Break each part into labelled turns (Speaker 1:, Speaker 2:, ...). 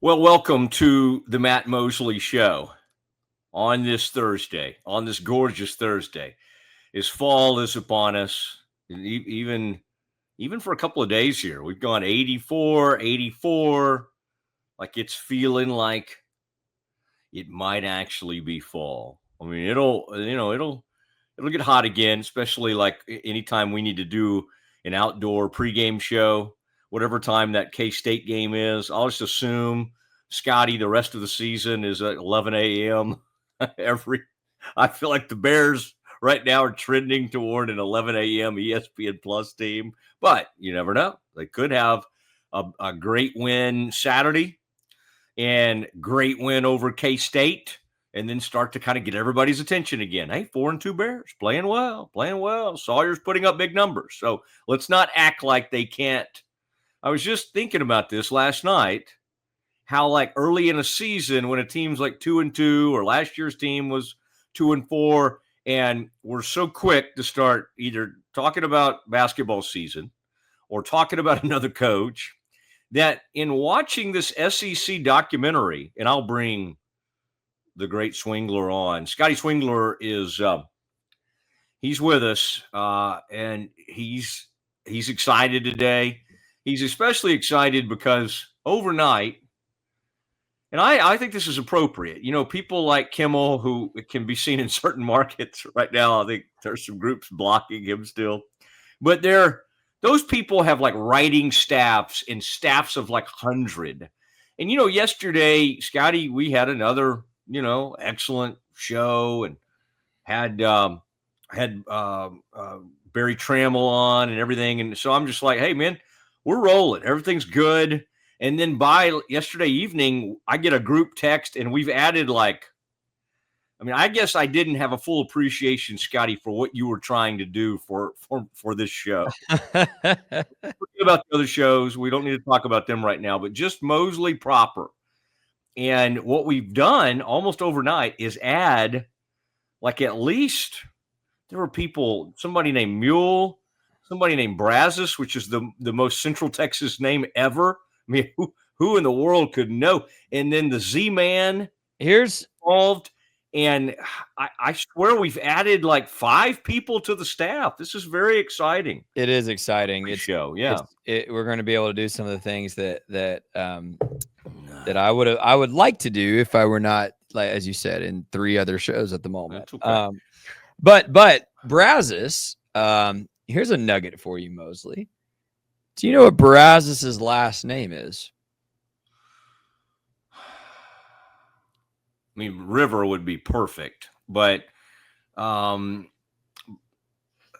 Speaker 1: Well, welcome to the Matt Mosley Show on this Thursday, on this gorgeous Thursday. As fall is upon us, and even for a couple of days here, we've gone 84, 84, like it's feeling like it might actually be fall. I mean, it'll get hot again, especially like anytime we need to do an outdoor pregame show, whatever time that K-State game is. I'll just assume Scotty, the rest of the season is at 11 a.m. every. I feel like the Bears right now are trending toward an 11 a.m. ESPN Plus team, but you never know. They could have a great win Saturday and great win over K-State, and then start to kind of get everybody's attention again. Hey, 4-2 Bears playing well, playing well. Sawyer's putting up big numbers. So let's not act like they can't. I was just thinking about this last night, how like early in a season when a team's like 2-2, or last year's team was 2-4, and we're so quick to start either talking about basketball season or talking about another coach, that in watching this SEC documentary, and I'll bring the great Swingler on. Scotty Swingler is he's with us, and he's excited today. He's especially excited because overnight, and I think this is appropriate. You know, people like Kimmel, who can be seen in certain markets right now. I think there's some groups blocking him still, but those people have like writing staffs and staffs of like 100. And you know, yesterday, Scotty, we had another excellent show, and had Barry Trammell on and everything. And so I'm just like, hey, man, we're rolling. Everything's good. And then by yesterday evening, I get a group text, and we've added I guess I didn't have a full appreciation, Scotty, for what you were trying to do for this show. Forget about the other shows. We don't need to talk about them right now, but just Mosley proper. And what we've done almost overnight is add, like, at least there were people, somebody named Mule, somebody named Brazos, which is the most Central Texas name ever. I mean, who in the world could know? And then the Z-Man
Speaker 2: Here's
Speaker 1: involved. And I swear we've added like 5 people to the staff. This is very exciting.
Speaker 2: It is exciting.
Speaker 1: It's show, yeah.
Speaker 2: We're going to be able to do some of the things that I would like to do if I were not, like as you said, in 3 other shows at the moment.
Speaker 1: Okay.
Speaker 2: But Brazos, here's a nugget for you, Mosley. Do you know what Brazos's last name is?
Speaker 1: I mean, River would be perfect, but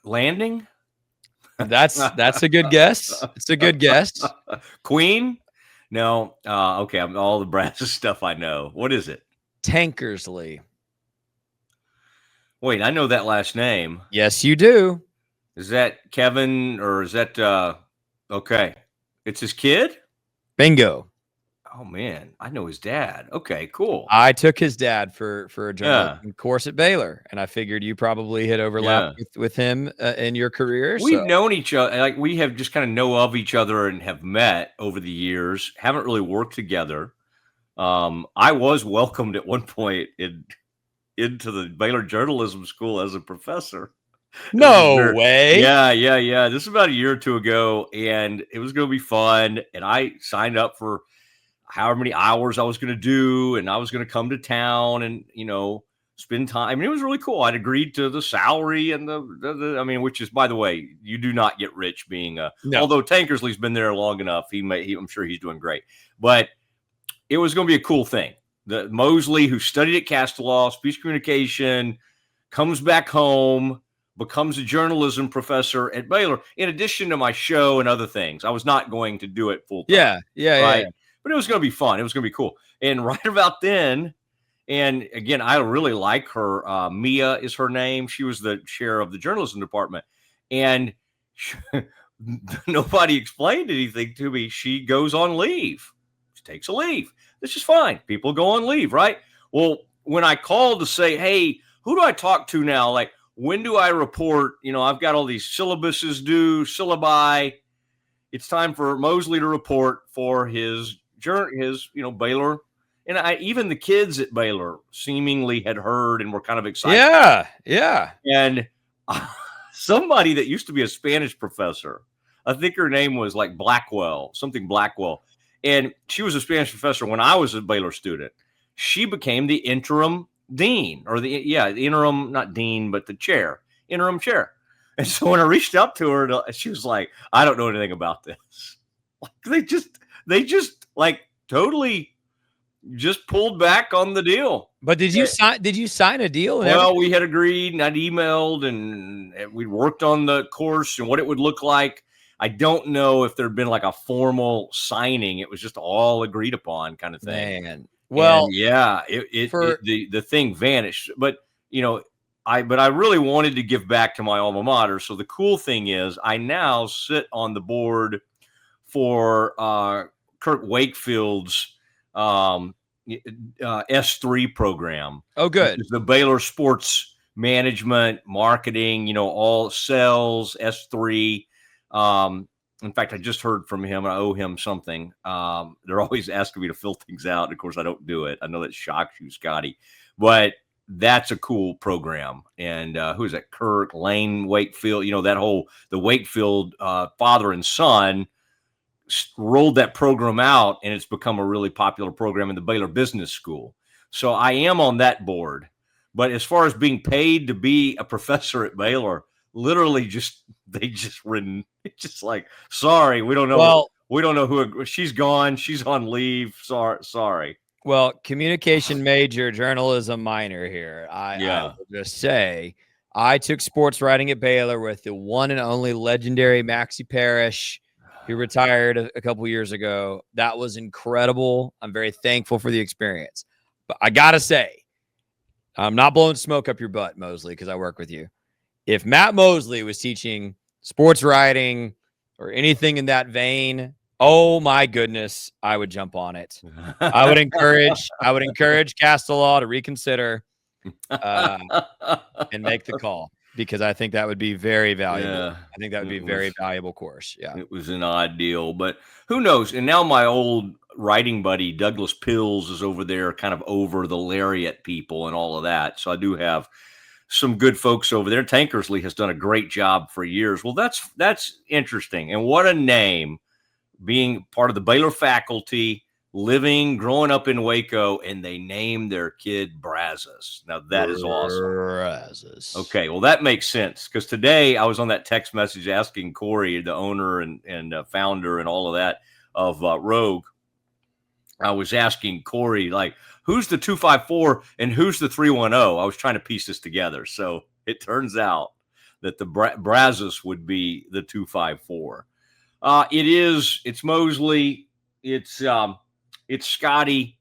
Speaker 1: Landing?
Speaker 2: That's a good guess. It's a good guess.
Speaker 1: Queen? No. Okay. All the Brazos stuff I know. What is it?
Speaker 2: Tankersley.
Speaker 1: Wait, I know that last name.
Speaker 2: Yes, you do.
Speaker 1: Is that Kevin, or is that okay? It's his kid?
Speaker 2: Bingo.
Speaker 1: Oh man, I know his dad. Okay, cool.
Speaker 2: I took his dad for a journalism course at Baylor, and I figured you probably had overlapped with him in your career.
Speaker 1: We've known each other, like we have just kind of know of each other and have met over the years. Haven't really worked together. I was welcomed at one point into the Baylor Journalism School as a professor.
Speaker 2: No way.
Speaker 1: Yeah. This is about a year or two ago, and it was going to be fun. And I signed up for however many hours I was going to do, and I was going to come to town and, spend time. I mean, it was really cool. I'd agreed to the salary and which is, by the way, you do not get rich being although Tankersley's been there long enough. I'm sure he's doing great, but it was going to be a cool thing. The Mosley, who studied at Castelaw, speech communication, comes back home, becomes a journalism professor at Baylor, in addition to my show and other things. I was not going to do it full time.
Speaker 2: Yeah.
Speaker 1: But it was going to be fun. It was going to be cool. And right about then, and again, I really like her. Mia is her name. She was the chair of the journalism department. And nobody explained anything to me. She goes on leave. She takes a leave. This is fine. People go on leave, right? Well, when I called to say, hey, who do I talk to now? Like, when do I report? I've got all these syllabi. It's time for Mosley to report for his his Baylor, and even the kids at Baylor seemingly had heard and were kind of excited.
Speaker 2: Yeah.
Speaker 1: And somebody that used to be a Spanish professor, I think her name was like Blackwell, something Blackwell, and she was a Spanish professor when I was a Baylor student. She became the interim dean, or the interim, not dean, but the interim chair. And so when I reached out to her, she was like, "I don't know anything about this." They just like totally just pulled back on the deal.
Speaker 2: But did you sign a deal?
Speaker 1: Well, we had agreed, and I'd emailed, and we worked on the course and what it would look like. I don't know if there'd been like a formal signing. It was just all agreed upon kind of thing.
Speaker 2: Man. Well,
Speaker 1: and yeah, the thing vanished. But I really wanted to give back to my alma mater. So the cool thing is, I now sit on the board for Kirk Wakefield's S3 program.
Speaker 2: Oh, good.
Speaker 1: The Baylor sports management, marketing, all sales, S3. In fact, I just heard from him. I owe him something. They're always asking me to fill things out. Of course, I don't do it. I know that shocks you, Scotty, but that's a cool program. And who is that? Kirk, Lane, Wakefield, the Wakefield father and son rolled that program out, and it's become a really popular program in the Baylor Business School. So I am on that board. But as far as being paid to be a professor at Baylor, literally they just like, sorry, we don't know.
Speaker 2: Well,
Speaker 1: we don't know who. She's gone. She's on leave. Sorry.
Speaker 2: Well, communication major, journalism minor here. I will just say, I took sports writing at Baylor with the one and only legendary Maxie Parrish, who retired a couple years ago. That was incredible. I'm very thankful for the experience. But I got to say, I'm not blowing smoke up your butt, Mosley, because I work with you. If Matt Mosley was teaching sports writing or anything in that vein, oh my goodness, I would jump on it. I would encourage Castelaw to reconsider and make the call, because I think that would be very valuable.
Speaker 1: Yeah,
Speaker 2: I think that would be a very valuable course. Yeah.
Speaker 1: It was an odd deal, but who knows? And now my old writing buddy, Douglas Pills, is over there kind of over the Lariat people and all of that. So I do have some good folks over there. Tankersley has done a great job for years. Well, that's interesting. And what a name, being part of the Baylor faculty, growing up in Waco, and they named their kid Brazos. Now that is awesome.
Speaker 2: Brazos.
Speaker 1: Okay, well that makes sense, because today I was on that text message asking Corey, the owner and founder and all of that of Rogue. I was asking Corey, like, who's the 254 and who's the 310? I was trying to piece this together. So it turns out that the Brazos would be the 254. It's Mosley. It's Scotty.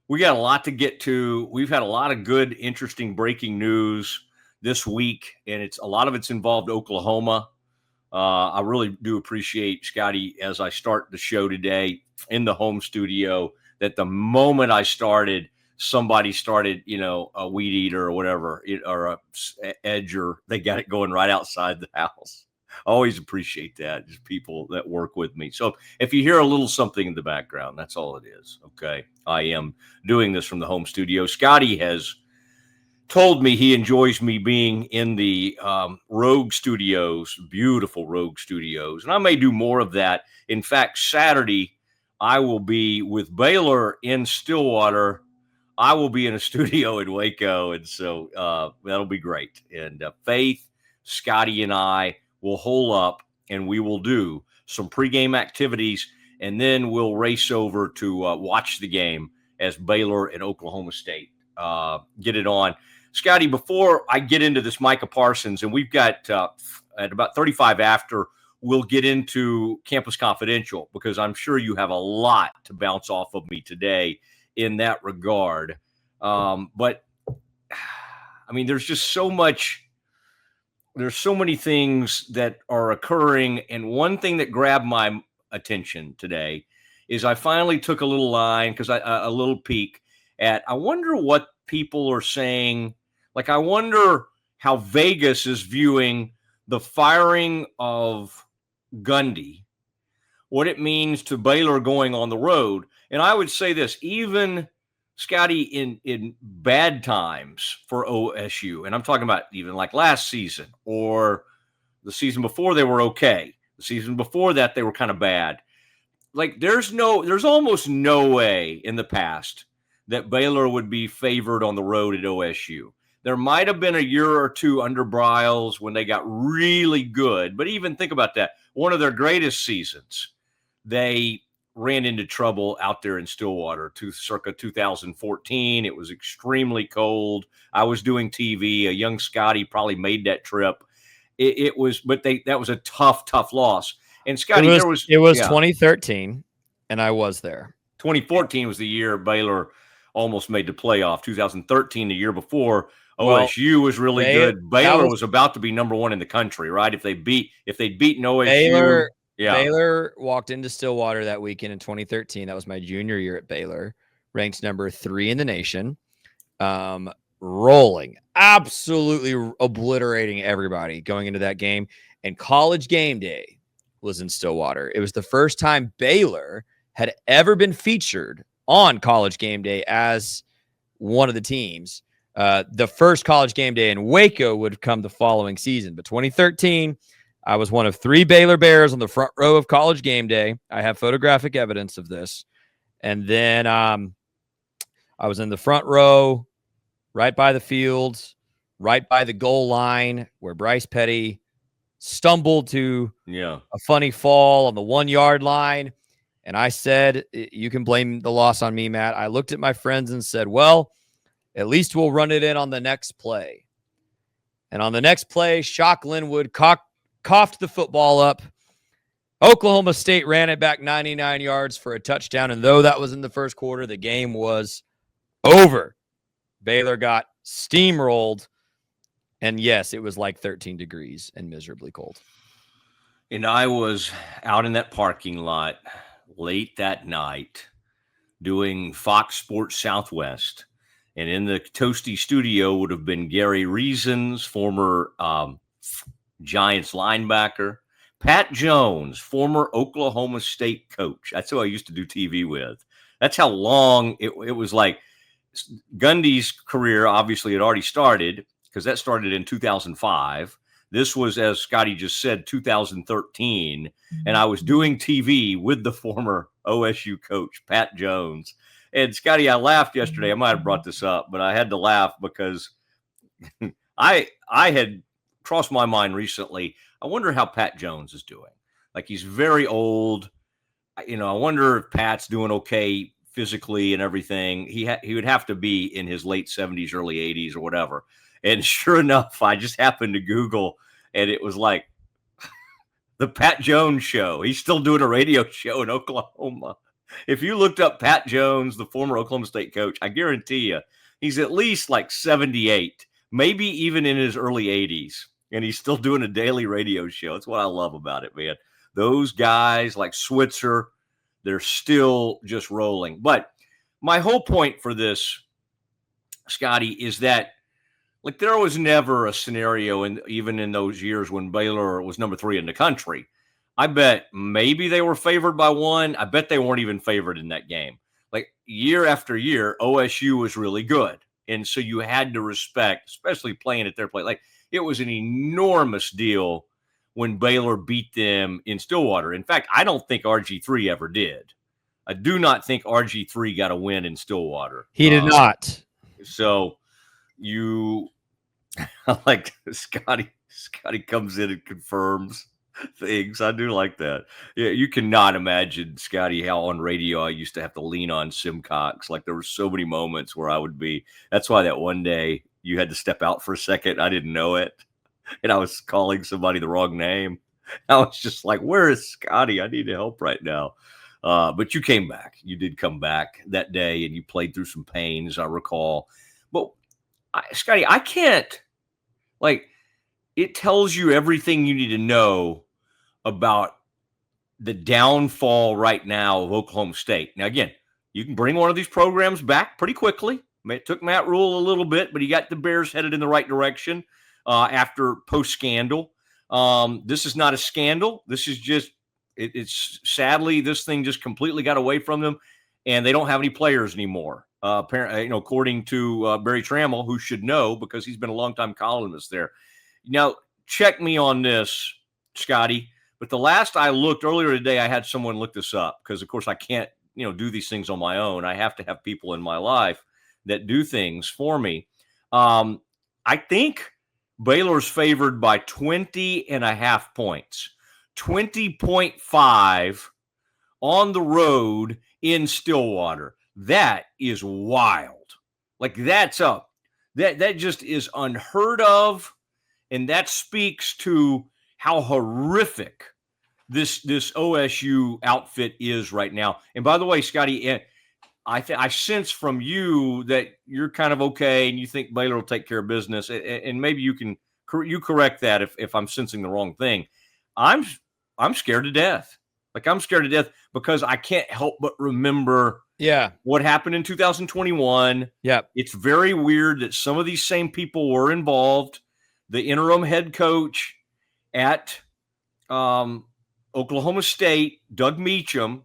Speaker 1: We got a lot to get to. We've had a lot of good, interesting breaking news this week, and a lot of it's involved Oklahoma. I really do appreciate, Scotty, as I start the show today in the home studio, that the moment I started, somebody started, a weed eater or whatever, or a edger. They got it going right outside the house. I always appreciate that, just people that work with me. So if you hear a little something in the background, that's all it is. Okay. I am doing this from the home studio. Scotty has told me he enjoys me being in the Rogue Studios, beautiful Rogue Studios. And I may do more of that. In fact, Saturday, I will be with Baylor in Stillwater. I will be in a studio in Waco. And so that'll be great. And Faith, Scotty, and I will hole up, and we will do some pregame activities, and then we'll race over to watch the game as Baylor and Oklahoma State get it on. Scotty, before I get into this Micah Parsons, and we've got at about 35 after, we'll get into Campus Confidential, because I'm sure you have a lot to bounce off of me today in that regard. But I mean, there's just so much. There's so many things that are occurring. And one thing that grabbed my attention today is I finally took a little line, because a little peek at, I wonder what people are saying. Like, I wonder how Vegas is viewing the firing of Gundy, what it means to Baylor going on the road, And I would say this, even Scotty, in bad times for OSU, and I'm talking about even like last season or the season before, they were okay. The season before that, they were kind of bad. Like there's almost no way in the past that Baylor would be favored on the road at OSU. There might have been a year or two under Briles when they got really good, but even think about that. One of their greatest seasons, they ran into trouble out there in Stillwater circa 2014. It was extremely cold. I was doing TV. A young Scotty probably made that trip. That was a tough loss. And Scotty,
Speaker 2: it was 2013, and I was there.
Speaker 1: 2014 was the year Baylor almost made the playoff. 2013, the year before, OSU was really good. Baylor was about to be number one in the country, right? If they'd beaten OSU.
Speaker 2: Baylor walked into Stillwater that weekend in 2013. That was my junior year at Baylor, ranked number 3 in the nation, rolling, absolutely obliterating everybody going into that game. And College game day was in Stillwater. It was the first time Baylor had ever been featured on College game day as one of the teams. The first College game day in Waco would come the following season, but 2013, I was one of 3 Baylor Bears on the front row of College game day. I have photographic evidence of this. And then I was in the front row, right by the fields, right by the goal line where Bryce Petty stumbled to a funny fall on the 1-yard line. And I said, you can blame the loss on me, Matt. I looked at my friends and said, well, at least we'll run it in on the next play. And on the next play, Shock Linwood coughed the football up. Oklahoma State ran it back 99 yards for a touchdown. And though that was in the first quarter, the game was over. Baylor got steamrolled. And yes, it was like 13 degrees and miserably cold.
Speaker 1: And I was out in that parking lot late that night doing Fox Sports Southwest. And in the Toasty studio would have been Gary Reasons, former Giants linebacker, Pat Jones, former Oklahoma State coach. That's who I used to do TV with. That's how long it was. Like Gundy's career obviously had already started because that started in 2005. This was, as Scotty just said, 2013. And I was doing TV with the former OSU coach, Pat Jones. And Scotty, I laughed yesterday. I might have brought this up, but I had to laugh because I had crossed my mind recently. I wonder how Pat Jones is doing. Like, he's very old. I wonder if Pat's doing okay physically and everything. He would have to be in his late 70s, early 80s or whatever. And sure enough, I just happened to Google, and it was like the Pat Jones show. He's still doing a radio show in Oklahoma. If you looked up Pat Jones, the former Oklahoma State coach, I guarantee you he's at least like 78, maybe even in his early 80s, and he's still doing a daily radio show. That's what I love about it, man. Those guys like Switzer, they're still just rolling. But my whole point for this, Scotty, is that like there was never a scenario, even in those years when Baylor was number 3 in the country. I bet maybe they were favored by 1. I bet they weren't even favored in that game. Like year after year, OSU was really good. And so you had to respect, especially playing at their place. Like it was an enormous deal when Baylor beat them in Stillwater. In fact, I don't think RG3 ever did. I do not think RG3 got a win in Stillwater.
Speaker 2: He did not.
Speaker 1: So you like Scotty comes in and confirms things. I do like that. Yeah, you cannot imagine, Scotty, how on radio I used to have to lean on Simcox. Like there were so many moments where I would be. That's why that one day you had to step out for a second. I didn't know it, and I was calling somebody the wrong name. I was just like, "Where is Scotty? I need help right now." But you came back. You did come back that day, and you played through some pain, as I recall. But Scotty, I can't like. It tells you everything you need to know about the downfall right now of Oklahoma State. Now, again, you can bring one of these programs back pretty quickly. It took Matt Rule a little bit, but he got the Bears headed in the right direction after post-scandal. This is not a scandal. This is just, it's sadly, this thing just completely got away from them. and they don't have any players anymore. Apparently, according to Barry Trammell, who should know because he's been a longtime columnist there. Now, check me on this, Scotty. But the last I looked earlier today, I had someone look this up because, of course, I can't, do these things on my own. I have to have people in my life that do things for me. I think Baylor's favored by 20.5 points, 20.5 on the road in Stillwater. That is wild. Like that's up. That just is unheard of. And that speaks to how horrific this OSU outfit is right now. And by the way, Scotty, I sense from you that you're kind of okay and you think Baylor will take care of business. And maybe you correct that if I'm sensing the wrong thing. I'm scared to death. Like I'm scared to death because I can't help but remember what happened in 2021.
Speaker 2: Yep.
Speaker 1: It's very weird that some of these same people were involved. The interim head coach at Oklahoma State, Doug Meacham,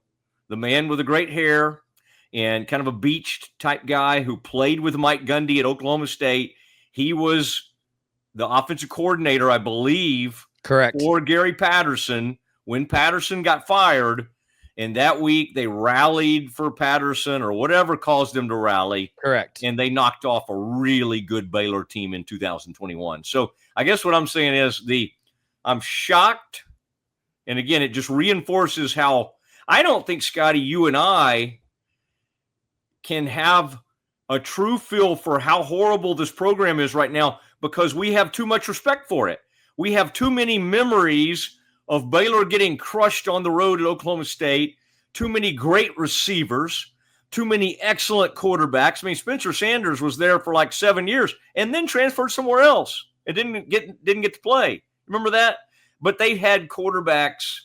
Speaker 1: the man with the great hair and kind of a beached type guy who played with Mike Gundy at Oklahoma State. He was the offensive coordinator, I believe,
Speaker 2: correct,
Speaker 1: for Gary Patterson when Patterson got fired. And that week they rallied for Patterson or whatever caused them to rally.
Speaker 2: Correct.
Speaker 1: And they knocked off a really good Baylor team in 2021. So I guess what I'm saying is I'm shocked. And again, it just reinforces how I don't think, Scotty, you and I can have a true feel for how horrible this program is right now because we have too much respect for it. We have too many memories of Baylor getting crushed on the road at Oklahoma State, too many great receivers, too many excellent quarterbacks. I mean, Spencer Sanders was there for like 7 years and then transferred somewhere else and didn't get to play. Remember that? But they had quarterbacks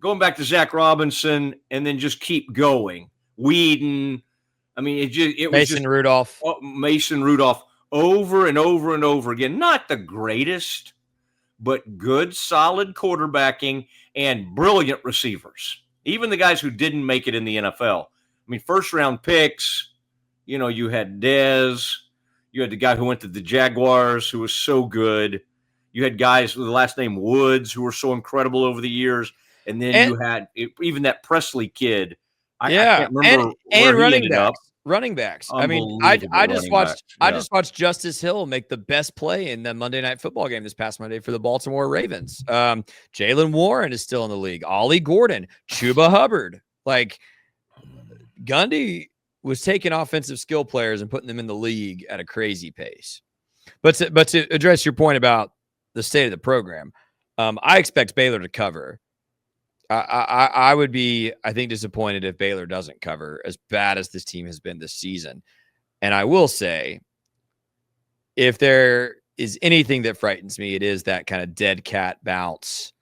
Speaker 1: going back to Zach Robinson and then just keep going. Whedon. I mean, it was
Speaker 2: Mason Rudolph.
Speaker 1: Mason Rudolph over and over and over again. Not the greatest, but good, solid quarterbacking and brilliant receivers. Even the guys who didn't make it in the NFL. I mean, first-round picks, you had Dez. You had the guy who went to the Jaguars who was so good. You had guys with the last name Woods who were so incredible over the years. And then you had even that Presley kid. I can't remember where he ended up.
Speaker 2: Running backs. I mean, I just watched Justice Hill make the best play in the Monday Night Football game this past Monday for the Baltimore Ravens. Jalen Warren is still in the league. Ollie Gordon, Chuba Hubbard. Like Gundy was taking offensive skill players and putting them in the league at a crazy pace. But to address your point about the state of the program, I expect Baylor to cover. I would be, I think, disappointed if Baylor doesn't cover as bad as this team has been this season. And I will say, if there is anything that frightens me, it is that kind of dead cat bounce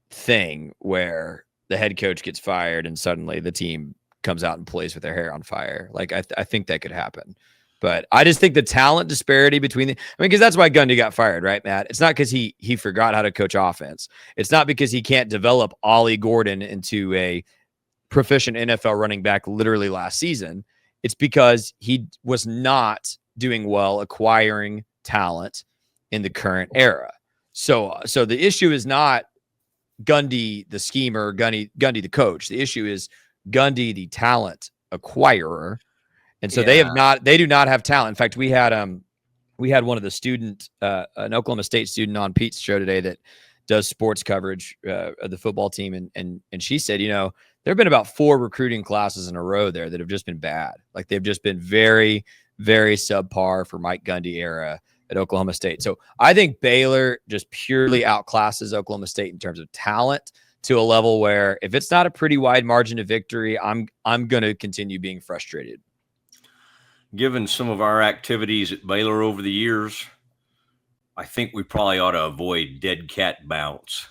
Speaker 2: thing where the head coach gets fired and suddenly the team comes out and plays with their hair on fire. Like, I think that could happen. But I just think the talent disparity between because that's why Gundy got fired, right, Matt? It's not because he forgot how to coach offense. It's not because he can't develop Ollie Gordon into a proficient NFL running back literally last season. It's because he was not doing well acquiring talent in the current era. So the issue is not Gundy the schemer, Gundy the coach. The issue is Gundy the talent acquirer. And so they do not have talent. In fact, we had one of the student, an Oklahoma State student on Pete's show today that does sports coverage of the football team. And she said, there have been about 4 recruiting classes in a row there that have just been bad. Like they've just been very, very subpar for Mike Gundy era at Oklahoma State. So I think Baylor just purely outclasses Oklahoma State in terms of talent to a level where if it's not a pretty wide margin of victory, I'm going to continue being frustrated.
Speaker 1: Given some of our activities at Baylor over the years, I think we probably ought to avoid dead cat bounce.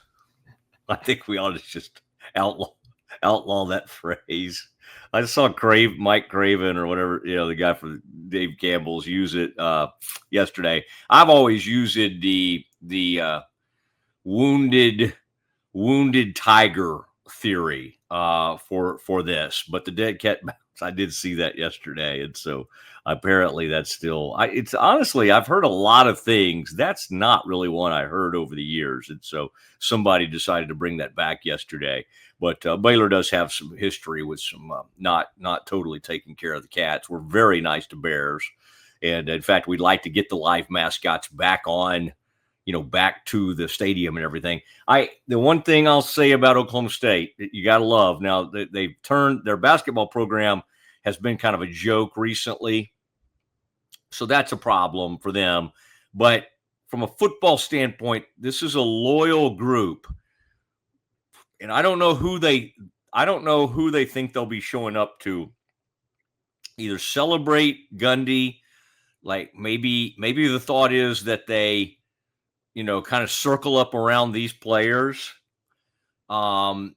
Speaker 1: I think we ought to just outlaw that phrase. I saw Mike Craven or whatever, the guy from Dave Campbell's use it yesterday. I've always used the wounded tiger theory for this, but the dead cat So I did see that yesterday, and so apparently that's still. It's honestly, I've heard a lot of things. That's not really one I heard over the years, and so somebody decided to bring that back yesterday. But Baylor does have some history with some not totally taking care of the cats. We're very nice to bears, and in fact, we'd like to get the live mascots back on, back to the stadium and everything. The one thing I'll say about Oklahoma State that you got to love, now they've turned their basketball program has been kind of a joke recently. So that's a problem for them. But from a football standpoint, this is a loyal group. And I don't know who they think they'll be showing up to either celebrate Gundy. Like maybe the thought is that they kind of circle up around these players. I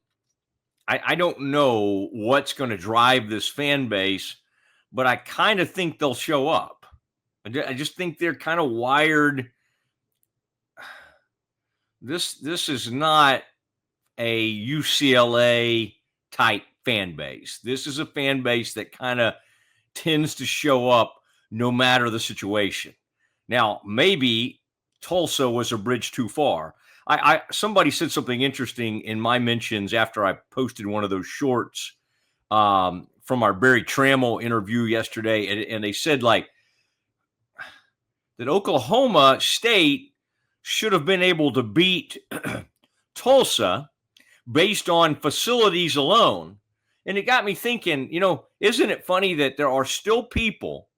Speaker 1: don't know what's going to drive this fan base, but I kind of think they'll show up. I just think they're kind of wired. This is not a UCLA type fan base. This is a fan base that kind of tends to show up no matter the situation. Now, maybe Tulsa was a bridge too far. Somebody said something interesting in my mentions after I posted one of those shorts from our Barry Trammell interview yesterday, and they said like that Oklahoma State should have been able to beat Tulsa based on facilities alone. And it got me thinking, isn't it funny that there are still people,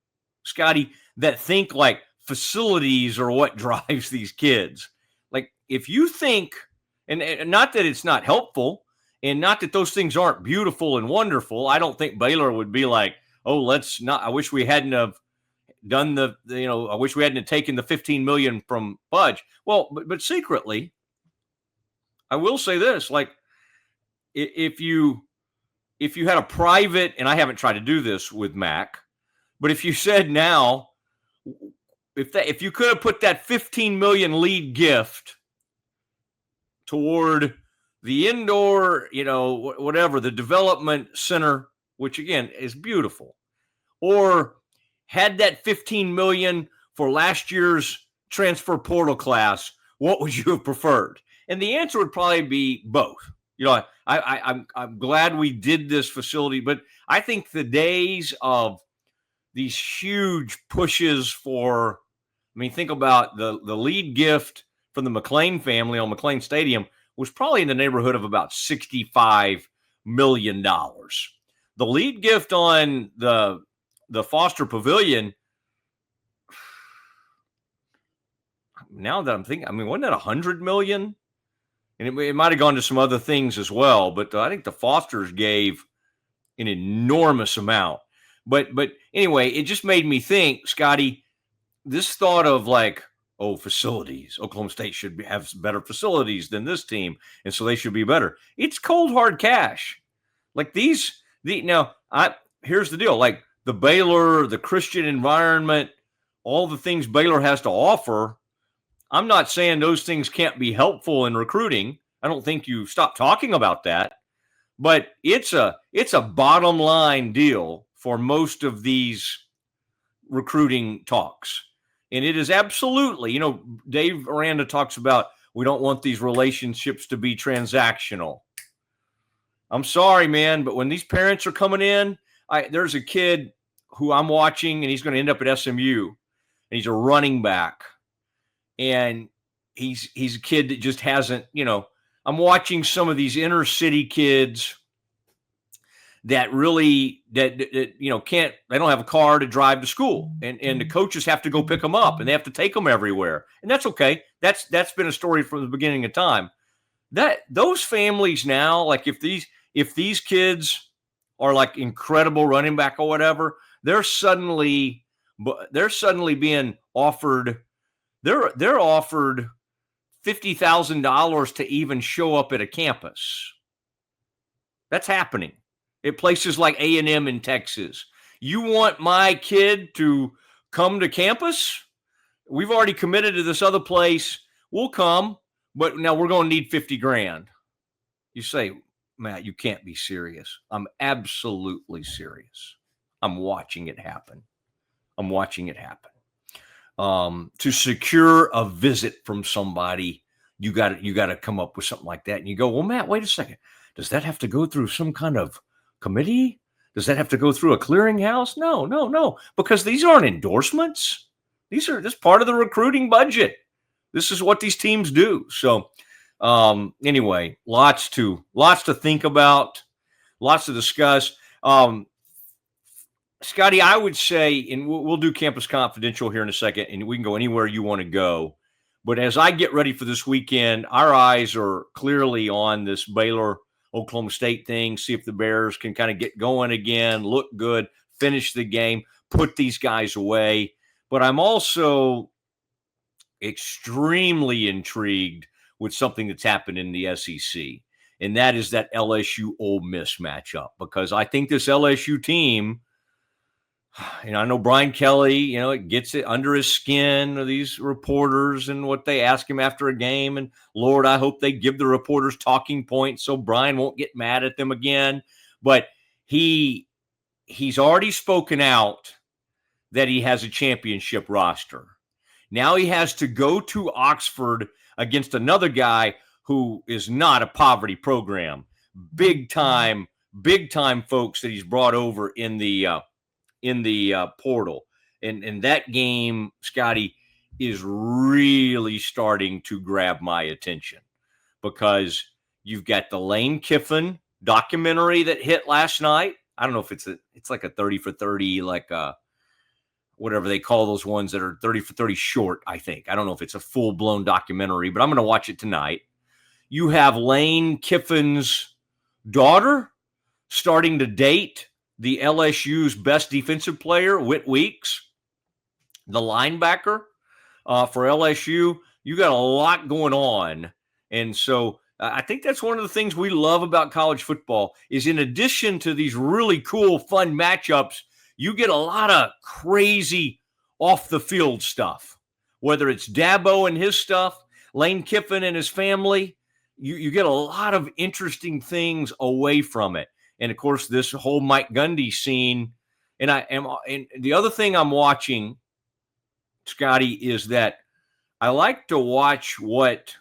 Speaker 1: Scotty, that think like facilities are what drives these kids. Like if you think, and not that it's not helpful and not that those things aren't beautiful and wonderful. I don't think Baylor would be like, oh, let's not, I wish we hadn't have done I wish we hadn't have taken the 15 million from Budge. Well, but secretly, I will say this, like if you had a private, and I haven't tried to do this with Mac, but if you said now, if you could have put that 15 million lead gift toward the indoor, whatever, the development center, which again is beautiful, or had that 15 million for last year's transfer portal class, what would you have preferred? And the answer would probably be both. I'm glad we did this facility, but I think the days of these huge pushes for, think about the lead gift from the McLean family on McLean Stadium was probably in the neighborhood of about $65 million. The lead gift on the Foster Pavilion, now that I'm thinking, wasn't that $100 million? And it might have gone to some other things as well, but I think the Fosters gave an enormous amount. But anyway, it just made me think, Scotty, this thought of like, oh, facilities. Oklahoma State should have better facilities than this team, and so they should be better. It's cold, hard cash. Like here's the deal. Like the Baylor, the Christian environment, all the things Baylor has to offer, I'm not saying those things can't be helpful in recruiting. I don't think you stop talking about that, but it's a bottom line deal for most of these recruiting talks. And it is absolutely, Dave Aranda talks about, we don't want these relationships to be transactional. I'm sorry, man, but when these parents are coming in, there's a kid who I'm watching, and he's going to end up at SMU, and he's a running back. And he's a kid that just hasn't, I'm watching some of these inner city kids that really can't, they don't have a car to drive to school, and the coaches have to go pick them up, and they have to take them everywhere, and that's okay. That's been a story from the beginning of time. That those families now, like if these kids are like incredible running back or whatever, they're suddenly being offered. They're offered $50,000 to even show up at a campus. That's happening at places like A&M in Texas. You want my kid to come to campus? We've already committed to this other place. We'll come, but now we're going to need $50,000. You say, Matt, you can't be serious. I'm absolutely serious. I'm watching it happen. To secure a visit from somebody, you got to come up with something like that. And you go, well, Matt, wait a second. Does that have to go through some kind of committee? Does that have to go through a clearinghouse? No, because these aren't endorsements. This part of the recruiting budget. This is what these teams do. So anyway, lots to think about, lots to discuss. Scotty, I would say, and we'll do Campus Confidential here in a second, and we can go anywhere you want to go. But as I get ready for this weekend, our eyes are clearly on this Baylor Oklahoma State thing, see if the Bears can kind of get going again, look good, finish the game, put these guys away. But I'm also extremely intrigued with something that's happened in the SEC, and that is that LSU Ole Miss matchup, because I think this LSU team, and I know Brian Kelly, it gets it under his skin of these reporters and what they ask him after a game. And Lord, I hope they give the reporters talking points so Brian won't get mad at them again. But he's already spoken out that he has a championship roster. Now he has to go to Oxford against another guy who is not a poverty program. Big time folks that he's brought over in the portal. And that game, Scotty, is really starting to grab my attention, because you've got the Lane Kiffin documentary that hit last night. I don't know if it's like a 30 for 30, like whatever they call those ones that are 30 for 30 short, I think. I don't know if it's a full-blown documentary, but I'm going to watch it tonight. You have Lane Kiffin's daughter starting to date the LSU's best defensive player, Whit Weeks, the linebacker for LSU. You got a lot going on. And so I think that's one of the things we love about college football is, in addition to these really cool, fun matchups, you get a lot of crazy off-the-field stuff, whether it's Dabo and his stuff, Lane Kiffin and his family. You get a lot of interesting things away from it. And of course, this whole Mike Gundy scene. And the other thing I'm watching, Scotty, is that I like to watch what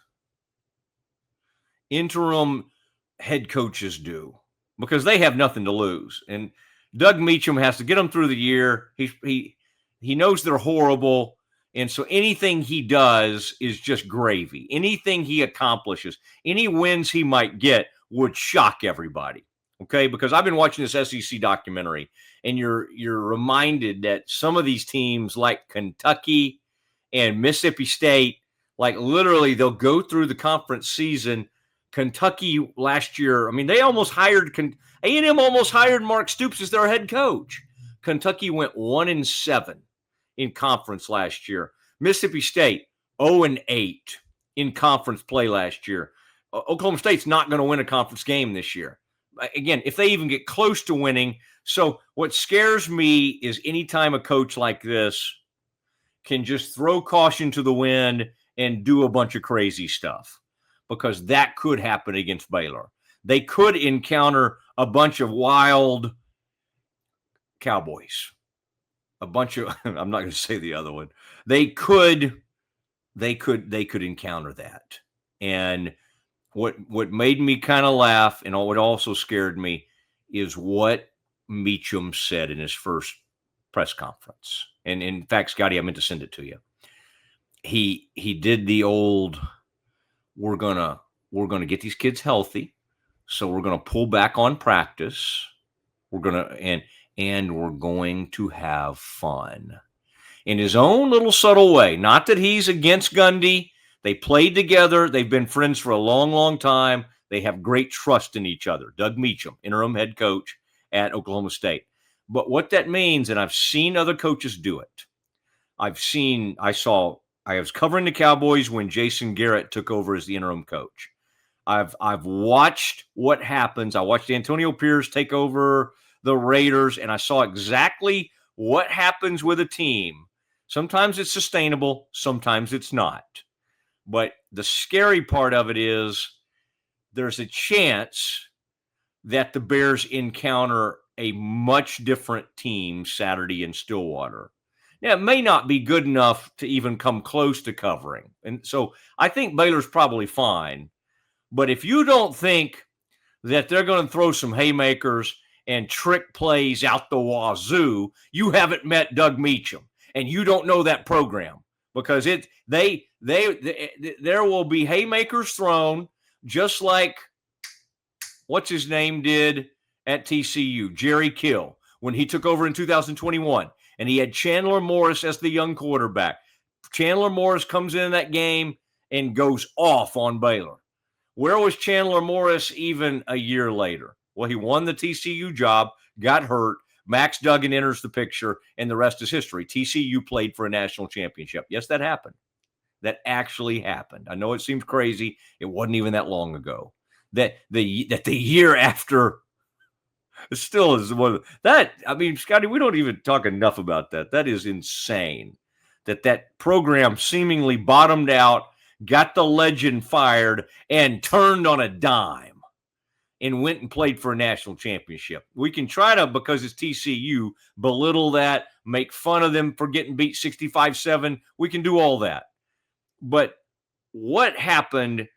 Speaker 1: interim head coaches do, because they have nothing to lose. And Doug Meacham has to get them through the year. He knows they're horrible. And so anything he does is just gravy. Anything he accomplishes, any wins he might get would shock everybody. Okay, because I've been watching this SEC documentary, and you're reminded that some of these teams like Kentucky and Mississippi State, like literally they'll go through the conference season. Kentucky last year, I mean, they almost hired A&M almost hired Mark Stoops as their head coach. Kentucky went 1-7 in conference last year. Mississippi State 0-8 in conference play last year. Oklahoma State's not going to win a conference game this year. Again, if they even get close to winning. So what scares me is anytime a coach like this can just throw caution to the wind and do a bunch of crazy stuff, because that could happen against Baylor. They could encounter a bunch of wild Cowboys, a bunch of, I'm not going to say the other one. They could encounter that. And what made me kind of laugh, and what also scared me, is what Meacham said in his first press conference. And in fact, Scotty, I meant to send it to you. He did the old, we're gonna get these kids healthy, so we're gonna pull back on practice. We're gonna and we're going to have fun, in his own little subtle way. Not that he's against Gundy. They played together. They've been friends for a long, long time. They have great trust in each other. Doug Meacham, interim head coach at Oklahoma State. But what that means, and I've seen other coaches do it. I was covering the Cowboys when Jason Garrett took over as the interim coach. I've watched what happens. I watched Antonio Pierce take over the Raiders, and I saw exactly what happens with a team. Sometimes it's sustainable, sometimes it's not. But the scary part of it is there's a chance that the Bears encounter a much different team Saturday in Stillwater. Now, it may not be good enough to even come close to covering. And so I think Baylor's probably fine. But if you don't think that they're going to throw some haymakers and trick plays out the wazoo, you haven't met Doug Meacham, and you don't know that program, because there will be haymakers thrown, just like what's his name did at TCU, Jerry Kill, when he took over in 2021, and he had Chandler Morris as the young quarterback. Chandler Morris comes in that game and goes off on Baylor. Where was Chandler Morris even a year later? Well, he won the TCU job, got hurt. Max Duggan enters the picture, and the rest is history. TCU played for a national championship. Yes, that happened. That actually happened. I know it seems crazy. It wasn't even that long ago. That the year after, it still is one that. I mean, Scotty, we don't even talk enough about that. That is insane. That program seemingly bottomed out, got the legend fired, and turned on a dime and went and played for a national championship. We can try to, because it's TCU, belittle that, make fun of them for getting beat 65-7. We can do all that. But what happened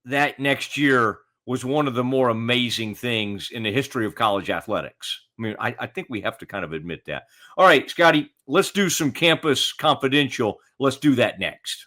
Speaker 1: that next year was one of the more amazing things in the history of college athletics. I mean, I think we have to kind of admit that. All right, Scotty, let's do some Campus Confidential. Let's do that next.